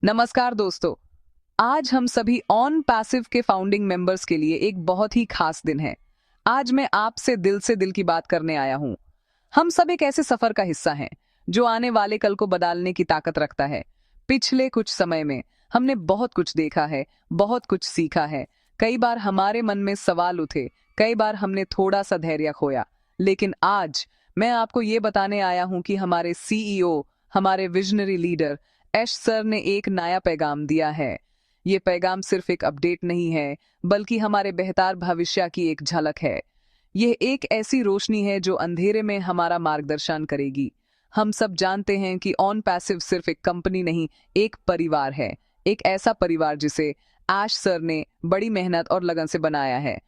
नमस्कार दोस्तों। आज हम सभी ऑन पैसिव के फाउंडिंग मेंबर्स के लिए एक बहुत ही खास दिन है। आज मैं आपसे दिल से दिल की बात करने आया हूं। हम सब एक ऐसे सफर का हिस्सा हैं जो आने वाले कल को बदलने की ताकत रखता है। पिछले कुछ समय में हमने बहुत कुछ देखा है, बहुत कुछ सीखा है। कई बार हमारे मन में सवाल उठे, कई बार हमने थोड़ा सा धैर्य खोया। लेकिन आज मैं आपको ये बताने आया हूं कि हमारे सीईओ, हमारे विजनरी लीडर एश सर ने एक नया पैगाम दिया है। ये पैगाम सिर्फ एक अपडेट नहीं है, बल्कि हमारे बेहतर भविष्य की एक झलक है। यह एक ऐसी रोशनी है जो अंधेरे में हमारा मार्गदर्शन करेगी। हम सब जानते हैं कि ऑन पैसिव सिर्फ एक कंपनी नहीं, एक परिवार है। एक ऐसा परिवार जिसे एश सर ने बड़ी मेहनत और लगन से बनाया है।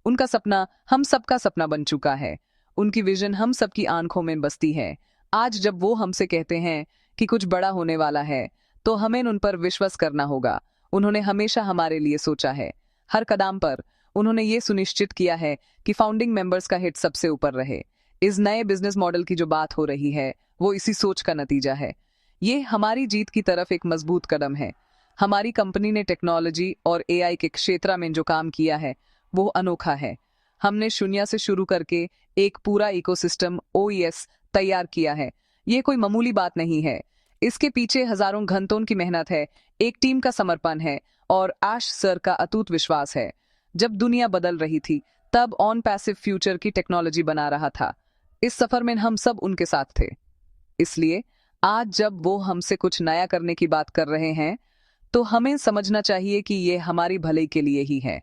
उनका सपना हम सबका सपना बन चुका है। उनकी विजन हम सबकी आंखों में बसती है। आज जब वो हमसे कहते हैं कि कुछ बड़ा होने वाला है, तो हमें उन पर विश्वास करना होगा। उन्होंने हमेशा हमारे लिए सोचा है। हर कदम पर उन्होंने ये सुनिश्चित किया है कि फाउंडिंग मेंबर्स का हित सबसे ऊपर रहे। इस नए बिजनेस मॉडल की जो बात हो रही है, वो इसी सोच का नतीजा है। ये हमारी जीत की तरफ एक मजबूत कदम है। हमारी कंपनी ने टेक्नोलॉजी और एआई के क्षेत्र में जो काम किया है, वो अनोखा है। हमने शून्य से शुरू करके एक पूरा इकोसिस्टम ओईएस तैयार किया है। ये कोई मामूली बात नहीं है। इसके पीछे हजारों घंटों की मेहनत है, एक टीम का समर्पण है और एश सर का अटूट विश्वास है। जब दुनिया बदल रही थी, तब ऑन पैसिव फ्यूचर की टेक्नोलॉजी बना रहा था। इस सफर में हम सब उनके साथ थे। इसलिए आज जब वो हमसे कुछ नया करने की बात कर रहे हैं, तो हमें समझना चाहिए कि ये हमारी भलाई के लिए ही है।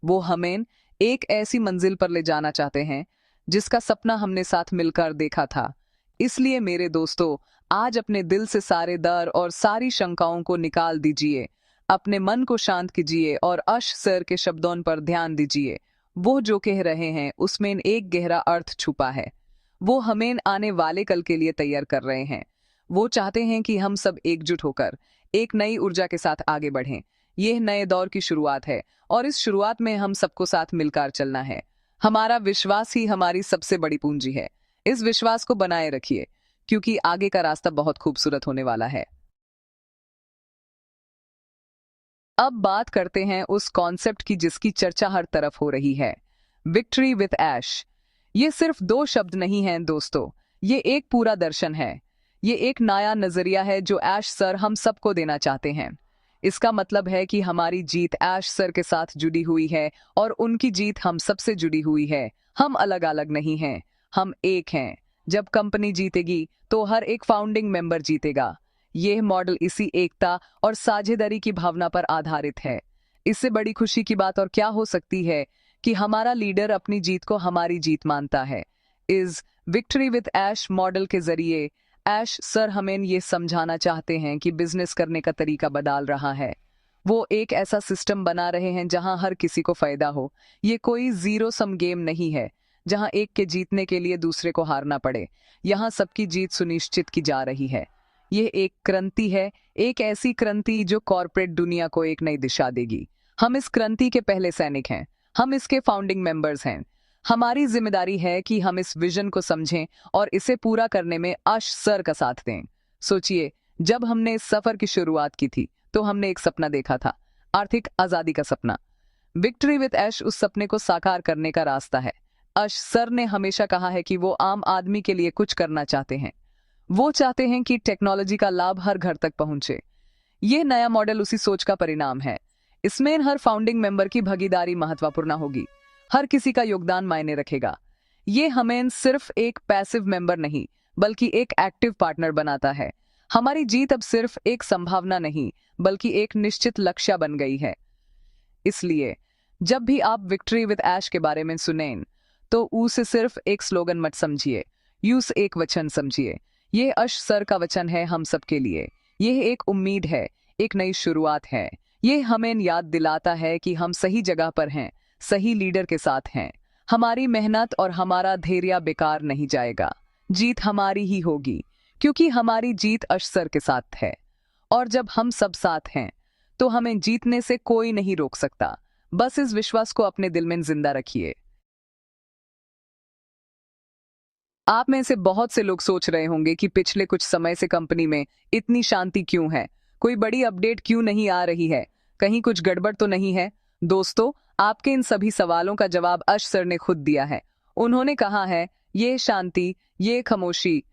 वो हमें एक ऐसी मंजिल पर ले जाना चाहते हैं जिसका सपना हमने साथ मिलकर देखा था। इसलिए मेरे दोस्तों, आज अपने दिल से सारे डर और सारी शंकाओं को निकाल दीजिए। अपने मन को शांत कीजिए और अश सर के शब्दों पर ध्यान दीजिए। वो जो कह रहे हैं उसमें एक गहरा अर्थ छुपा है। वो हमें आने वाले कल के लिए तैयार कर रहे हैं। वो चाहते हैं कि हम सब एकजुट होकर एक नई ऊर्जा के साथ आगे बढ़ें। यह नए दौर की शुरुआत है और इस शुरुआत में हम सबको साथ मिलकर चलना है। हमारा विश्वास ही हमारी सबसे बड़ी पूंजी है। इस विश्वास को बनाए रखिए, क्योंकि आगे का रास्ता बहुत खूबसूरत होने वाला है। अब बात करते हैं उस कॉन्सेप्ट की जिसकी चर्चा हर तरफ हो रही है, विक्ट्री विथ ऐश। ये सिर्फ दो शब्द नहीं हैं दोस्तों, ये एक पूरा दर्शन है। ये एक नया नजरिया है जो ऐश सर हम सबको देना चाहते हैं। इसका मतलब है कि हमारी जीत ऐश सर के साथ जुड़ी हुई है और उनकी जीत हम सबसे जुड़ी हुई है। हम अलग अलग नहीं हैं, हम एक हैं। जब कंपनी जीतेगी तो हर एक फाउंडिंग मेंबर जीतेगा। यह मॉडल इसी एकता और साझेदारी की भावना पर आधारित है। इससे बड़ी खुशी की बात और क्या हो सकती है कि हमारा लीडर अपनी जीत को हमारी जीत मानता है। इस विक्ट्री विद ऐश मॉडल के जरिए ऐश सर हमें ये समझाना चाहते हैं कि बिजनेस करने का तरीका बदल रहा है। वो एक ऐसा सिस्टम बना रहे हैं जहां हर किसी को फायदा हो। ये कोई जीरो सम गेम नहीं है जहां एक के जीतने के लिए दूसरे को हारना पड़े। यहाँ सबकी जीत सुनिश्चित की जा रही है। यह एक क्रांति है, एक ऐसी क्रांति जो कॉरपोरेट दुनिया को एक नई दिशा देगी। हम इस क्रांति के पहले सैनिक हैं, हम इसके फाउंडिंग मेंबर्स हैं। हमारी जिम्मेदारी है कि हम इस विजन को समझें और इसे पूरा करने में अश सर का साथ दें। सोचिए, जब हमने इस सफर की शुरुआत की थी तो हमने एक सपना देखा था, आर्थिक आजादी का सपना। विक्ट्री विद ऐश उस सपने को साकार करने का रास्ता है। अश सर ने हमेशा कहा है कि वो आम आदमी के लिए कुछ करना चाहते हैं। वो चाहते हैं कि टेक्नोलॉजी का लाभ हर घर तक पहुंचे। ये नया मॉडल उसी सोच का परिणाम है। इसमें हर फाउंडिंग मेंबर की भागीदारी महत्वपूर्ण होगी। हर किसी का योगदान मायने रखेगा। ये हमें सिर्फ एक पैसिव मेंबर नहीं, बल्कि एक एक्टिव पार्टनर बनाता है। हमारी जीत अब सिर्फ एक संभावना नहीं, बल्कि एक निश्चित लक्ष्य बन गई है। इसलिए जब भी आप विक्ट्री विद ऐश के बारे में सुनें, तो उसे सिर्फ एक स्लोगन मत समझिए, यूस एक वचन समझिए। यह अश सर का वचन है हम सबके लिए। यह एक उम्मीद है, एक नई शुरुआत है। यह हमें याद दिलाता है कि हम सही जगह पर हैं, सही लीडर के साथ हैं। हमारी मेहनत और हमारा धैर्य बेकार नहीं जाएगा। जीत हमारी ही होगी, क्योंकि हमारी जीत अश सर के साथ है। और जब हम सब साथ हैं, तो हमें जीतने से कोई नहीं रोक सकता। बस इस विश्वास को अपने दिल में जिंदा रखिए। आप में से बहुत से लोग सोच रहे होंगे कि पिछले कुछ समय से कंपनी में इतनी शांति क्यों है। कोई बड़ी अपडेट क्यों नहीं आ रही है? कहीं कुछ गड़बड़ तो नहीं है? दोस्तों, आपके इन सभी सवालों का जवाब अश सर ने खुद दिया है। उन्होंने कहा है, ये शांति, ये खामोशी,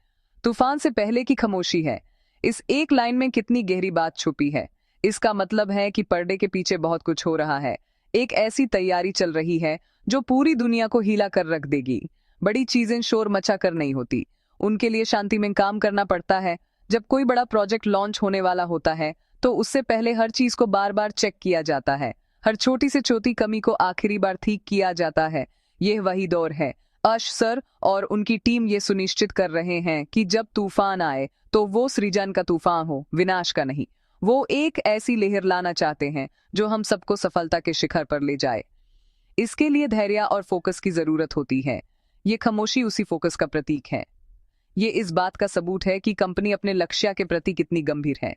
तूफान से पहले की खामोशी है। इस एक लाइन में कितनी गहरी बात छुपी है। इसका मतलब है कि पर्दे के पीछे बहुत कुछ हो रहा है। एक ऐसी तैयारी चल रही है जो पूरी दुनिया को हिला कर रख देगी। बड़ी चीजें शोर मचा कर नहीं होती, उनके लिए शांति में काम करना पड़ता है। जब कोई बड़ा प्रोजेक्ट लॉन्च होने वाला होता है तो उससे पहले हर चीज को बार बार चेक किया जाता है। हर छोटी से छोटी कमी को आखिरी बार ठीक किया जाता है। यह वही दौर है। अश सर और उनकी टीम ये सुनिश्चित कर रहे हैं कि जब तूफान आए तो वो सृजन का तूफान हो, विनाश का नहीं। वो एक ऐसी लहर लाना चाहते हैं जो हम सबको सफलता के शिखर पर ले जाए। इसके लिए धैर्य और फोकस की जरूरत होती है। ये खामोशी उसी फोकस का प्रतीक है। ये इस बात का सबूत है कि कंपनी अपने लक्ष्य के प्रति कितनी गंभीर है।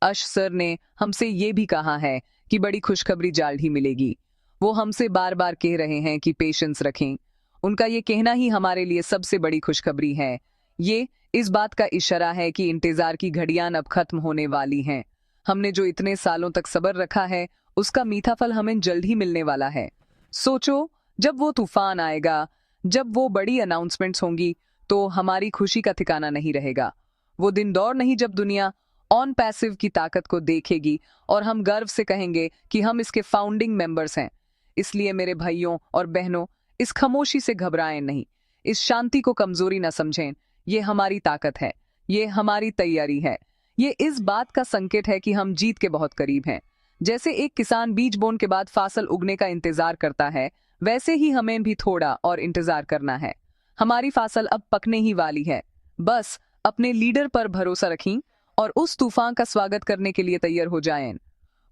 अश सर ने हमसे ये भी कहा है कि बड़ी खुशखबरी जल्द ही मिलेगी। वो हमसे बार बार कह रहे हैं कि पेशेंस रखें। उनका ये कहना ही हमारे लिए सबसे बड़ी खुशखबरी है। ये इस बात का इशारा है कि इंतजार की घड़ियां अब खत्म होने वाली हैं। हमने जो इतने सालों तक सब्र रखा है, उसका मीठा फल हमें जल्द ही मिलने वाला है। सोचो, जब वो तूफान आएगा, जब वो बड़ी अनाउंसमेंट्स होंगी, तो हमारी खुशी का ठिकाना नहीं रहेगा। वो दिन दौर नहीं जब दुनिया ऑन पैसिव की ताकत को देखेगी और हम गर्व से कहेंगे कि हम इसके फाउंडिंग मेंबर्स हैं। इसलिए मेरे भाइयों और बहनों, इस खामोशी से घबराएं नहीं, इस शांति को कमजोरी न समझें। ये हमारी ताकत है, ये हमारी तैयारी है। ये इस बात का संकेत है कि हम जीत के बहुत करीब हैं। जैसे एक किसान बीज बोने के बाद फसल उगने का इंतजार करता है, वैसे ही हमें भी थोड़ा और इंतजार करना है। हमारी फसल अब पकने ही वाली है। बस अपने लीडर पर भरोसा रखें और उस तूफान का स्वागत करने के लिए तैयार हो जाएं।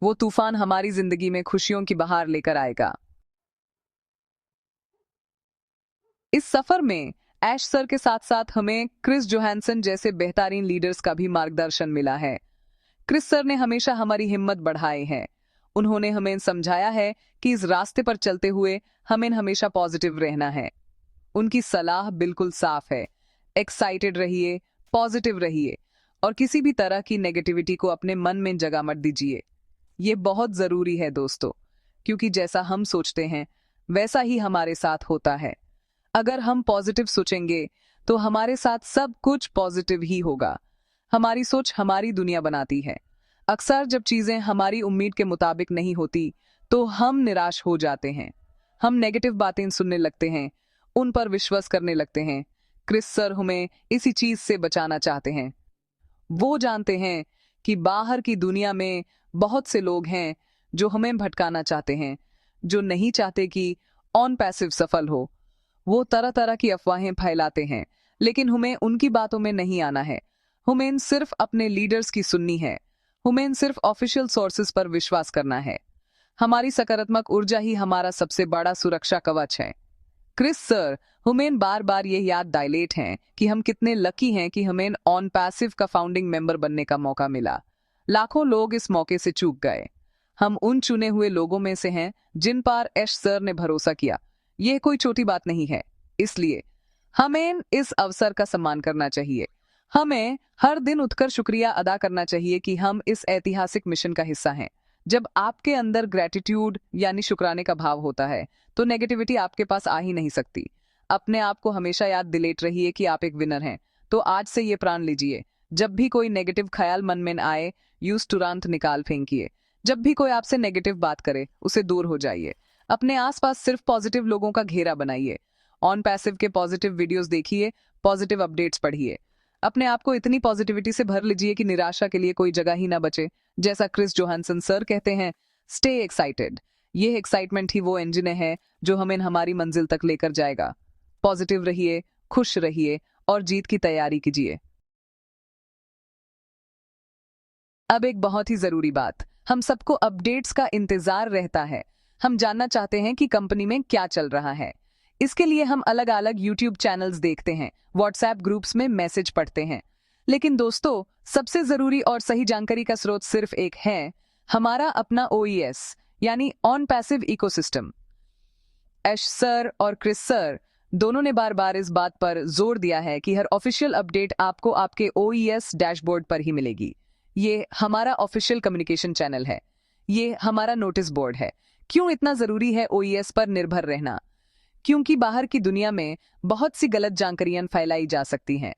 वो तूफान हमारी जिंदगी में खुशियों की बहार लेकर आएगा। इस सफर में ऐश सर के साथ साथ हमें क्रिस जोहानसन जैसे बेहतरीन लीडर्स का भी मार्गदर्शन मिला है। क्रिस सर ने हमेशा हमारी हिम्मत बढ़ाई है। उन्होंने हमें समझाया है कि इस रास्ते पर चलते हुए हमें हमेशा पॉजिटिव रहना है। उनकी सलाह बिल्कुल साफ है, एक्साइटेड रहिए, पॉजिटिव रहिए और किसी भी तरह की नेगेटिविटी को अपने मन में जगह मत दीजिए। ये बहुत जरूरी है दोस्तों, क्योंकि जैसा हम सोचते हैं वैसा ही हमारे साथ होता है। अगर हम पॉजिटिव सोचेंगे तो हमारे साथ सब कुछ पॉजिटिव ही होगा। हमारी सोच हमारी दुनिया बनाती है। अक्सर जब चीजें हमारी उम्मीद के मुताबिक नहीं होती तो हम निराश हो जाते हैं। हम नेगेटिव बातें सुनने लगते हैं, उन पर विश्वास करने लगते हैं। क्रिस सर हमें इसी चीज से बचाना चाहते हैं। वो जानते हैं कि बाहर की दुनिया में बहुत से लोग हैं जो हमें भटकाना चाहते हैं, जो नहीं चाहते कि ऑन पैसिव सफल हो। वो तरह तरह की अफवाहें फैलाते हैं, लेकिन हमें उनकी बातों में नहीं आना है। हमें सिर्फ अपने लीडर्स की सुननी है। हमें सिर्फ ऑफिशियल सोर्सेज पर विश्वास करना है। हमारी सकारात्मक ऊर्जा ही हमारा सबसे बड़ा सुरक्षा कवच है। क्रिस सर हमें बार बार ये याद दिलाते हैं कि हम कितने लकी हैं कि हमें ऑन पैसिव का फाउंडिंग मेंबर बनने का मौका मिला। लाखों लोग इस मौके से चूक गए। हम उन चुने हुए लोगों में से हैं जिन पर ऐश सर ने भरोसा किया। यह कोई छोटी बात नहीं है, इसलिए हमें इस अवसर का सम्मान करना चाहिए। हमें हर दिन उठकर शुक्रिया अदा करना चाहिए कि हम इस ऐतिहासिक मिशन का हिस्सा हैं। जब आपके अंदर ग्रेटिट्यूड यानी शुक्राने का भाव होता है तो नेगेटिविटी आपके पास आ ही नहीं सकती। अपने आप को हमेशा याद दिलाते रहिए कि आप एक विनर हैं। तो आज से ये प्रण लीजिए, जब भी कोई नेगेटिव ख्याल मन में आए, यूज तुरंत निकाल फेंकिए। जब भी कोई आपसे नेगेटिव बात करे, उसे दूर हो जाइए। अपने आसपास सिर्फ पॉजिटिव लोगों का घेरा बनाइए। ऑन पैसिव के पॉजिटिव वीडियोस देखिए, पॉजिटिव अपडेट्स पढ़िए। अपने आप को इतनी पॉजिटिविटी से भर लीजिए कि निराशा के लिए कोई जगह ही ना बचे। जैसा क्रिस जोहानसन सर कहते हैं, स्टे एक्साइटेड। ये एक्साइटमेंट ही वो इंजन है जो हमें हमारी मंजिल तक लेकर जाएगा। पॉजिटिव रहिए, खुश रहिए और जीत की तैयारी कीजिए। अब एक बहुत ही जरूरी बात, हम सबको अपडेट्स का इंतजार रहता है। हम जानना चाहते हैं कि कंपनी में क्या चल रहा है। इसके लिए हम अलग अलग यूट्यूब चैनल्स देखते हैं, व्हाट्सएप ग्रुप्स में मैसेज पढ़ते हैं। लेकिन दोस्तों, सबसे जरूरी और सही जानकारी का स्रोत सिर्फ एक है, हमारा अपना OES यानी on passive ecosystem. Ash sir और क्रिस सर दोनों ने बार बार इस बात पर जोर दिया है कि हर ऑफिशियल अपडेट आपको आपके OES डैशबोर्ड पर ही मिलेगी। ये हमारा ऑफिशियल कम्युनिकेशन चैनल है। ये हमारा नोटिस बोर्ड है। क्यों इतना जरूरी है ओईएस पर निर्भर रहना? क्योंकि बाहर की दुनिया में बहुत सी गलत जानकारियां फैलाई जा सकती हैं।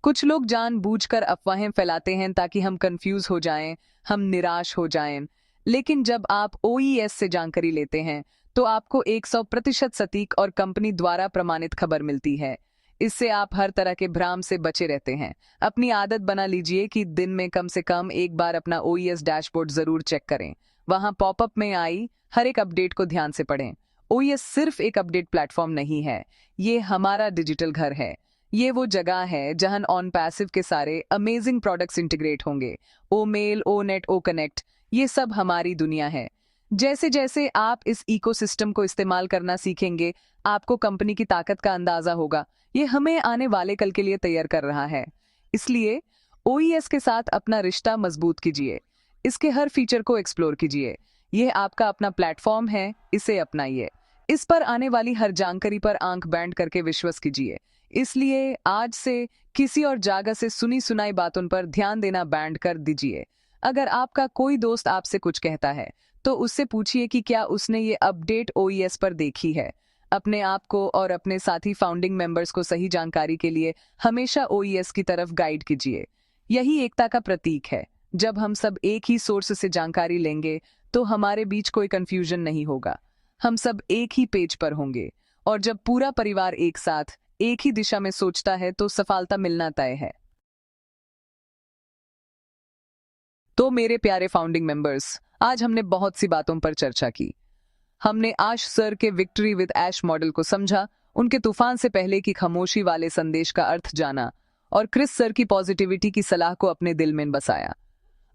कुछ लोग जानबूझकर अफवाहें फैलाते हैं ताकि हम कंफ्यूज हो जाएं, हम निराश हो जाएं। लेकिन जब आप ओईएस से जानकारी लेते हैं तो आपको 100% सटीक और कंपनी द्वारा प्रमाणित खबर मिलती है। इससे आप हर तरह के भ्रम से बचे रहते हैं। अपनी आदत बना लीजिए कि दिन में कम से कम एक बार अपना ओईएस डैशबोर्ड जरूर चेक करें। वहां पॉपअप में आई हर एक अपडेट को ध्यान से पढ़ें। ओईएस सिर्फ एक अपडेट प्लेटफॉर्म नहीं है, ये हमारा डिजिटल घर है। ये वो जगह है जहां ऑन पैसिव के सारे अमेजिंग प्रोडक्ट्स इंटीग्रेट होंगे। ओ मेल, ओ नेट, ओ कनेक्ट, ये सब हमारी दुनिया है। जैसे जैसे आप इस इकोसिस्टम को इस्तेमाल करना सीखेंगे, आपको कंपनी की ताकत का अंदाजा होगा। ये हमें आने वाले कल के लिए तैयार कर रहा है। इसलिए ओईएस के साथ अपना रिश्ता मजबूत कीजिए। इसके हर फीचर को एक्सप्लोर कीजिए। यह आपका अपना प्लेटफॉर्म है, इसे अपनाइए। इस पर आने वाली हर जानकारी पर आंख बैंड करके विश्वास कीजिए। इसलिए आज से किसी और जगह से सुनी सुनाई बातों पर ध्यान देना बैंड कर दीजिए। अगर आपका कोई दोस्त आपसे कुछ कहता है तो उससे पूछिए कि क्या उसने ये अपडेट ओईएस पर देखी है। अपने आप को और अपने साथी फाउंडिंग मेंबर्स को सही जानकारी के लिए हमेशा ओईएस की तरफ गाइड कीजिए। यही एकता का प्रतीक है। जब हम सब एक ही सोर्स से जानकारी लेंगे तो हमारे बीच कोई कंफ्यूजन नहीं होगा। हम सब एक ही पेज पर होंगे और जब पूरा परिवार एक साथ एक ही दिशा में सोचता है तो सफलता मिलना तय है। तो मेरे प्यारे फाउंडिंग मेंबर्स, आज हमने बहुत सी बातों पर चर्चा की। हमने आश सर के विक्ट्री विद ऐश मॉडल को समझा, उनके तूफान से पहले की खामोशी वाले संदेश का अर्थ जाना और क्रिस सर की पॉजिटिविटी की सलाह को अपने दिल में बसाया।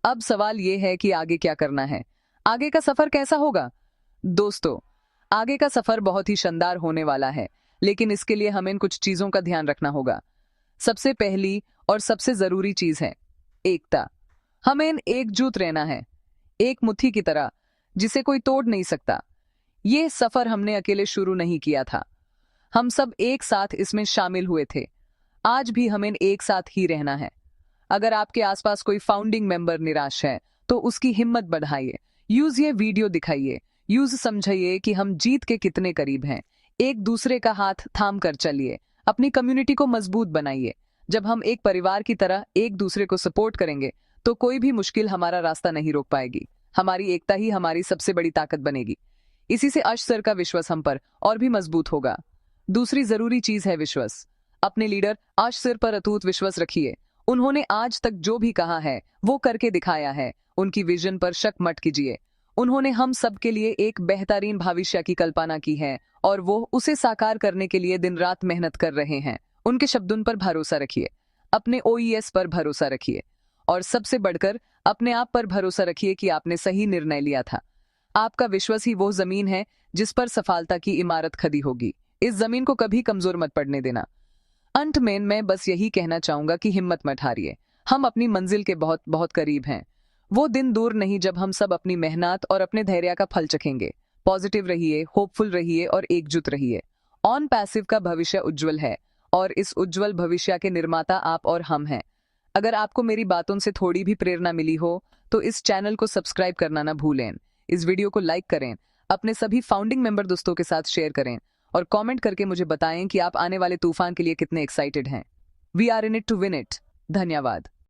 अब सवाल यह है कि आगे क्या करना है? आगे का सफर कैसा होगा? दोस्तों, आगे का सफर बहुत ही शानदार होने वाला है, लेकिन इसके लिए हमें कुछ चीजों का ध्यान रखना होगा। सबसे पहली और सबसे जरूरी चीज है एकता। हमें एकजुट रहना है, एक मुट्ठी की तरह जिसे कोई तोड़ नहीं सकता। यह सफर हमने अकेले शुरू नहीं किया था, हम सब एक साथ इसमें शामिल हुए थे। आज भी हमें एक साथ ही रहना है। अगर आपके आसपास कोई फाउंडिंग मेंबर निराश है तो उसकी हिम्मत बढ़ाइए। यूज ये वीडियो दिखाइए, यूज समझाइए कि हम जीत के कितने करीब हैं। एक दूसरे का हाथ थाम कर चलिए, अपनी कम्युनिटी को मजबूत बनाइए। जब हम एक परिवार की तरह एक दूसरे को सपोर्ट करेंगे तो कोई भी मुश्किल हमारा रास्ता नहीं रोक पाएगी। हमारी एकता ही हमारी सबसे बड़ी ताकत बनेगी। इसी से आश सर का विश्वास हम पर और भी मजबूत होगा। दूसरी जरूरी चीज है विश्वास। अपने लीडर आश सर पर अटूट विश्वास रखिए। उन्होंने आज तक जो भी कहा है वो करके दिखाया है। उनकी विजन पर शक मत कीजिए। उन्होंने हम सब के लिए एक बेहतरीन भविष्य की कल्पना की है और वो उसे साकार करने के लिए दिन रात मेहनत कर रहे हैं। उनके शब्दों पर भरोसा रखिए, अपने ओईएस पर भरोसा रखिए और सबसे बढ़कर अपने आप पर भरोसा रखिए कि आपने सही निर्णय लिया था। आपका विश्वास ही वो जमीन है जिस पर सफलता की इमारत खड़ी होगी। इस जमीन को कभी कमजोर मत पड़ने देना। अंत में मैं बस यही कहना चाहूंगा कि हिम्मत मत हारिए। हम अपनी मंजिल के बहुत बहुत करीब हैं। वो दिन दूर नहीं जब हम सब अपनी मेहनत और अपने धैर्य का फल चखेंगे। पॉजिटिव रहिए, होपफुल रहिए और एकजुट रहिए। ऑन पैसिव का भविष्य उज्जवल है और इस उज्जवल भविष्य के निर्माता आप और हम हैं। अगर आपको मेरी बातों से थोड़ी भी प्रेरणा मिली हो तो इस चैनल को सब्सक्राइब करना ना भूलें। इस वीडियो को लाइक करें, अपने सभी फाउंडिंग मेंबर दोस्तों के साथ शेयर करें और कमेंट करके मुझे बताएं कि आप आने वाले तूफान के लिए कितने एक्साइटेड हैं। We are in it to win it. धन्यवाद।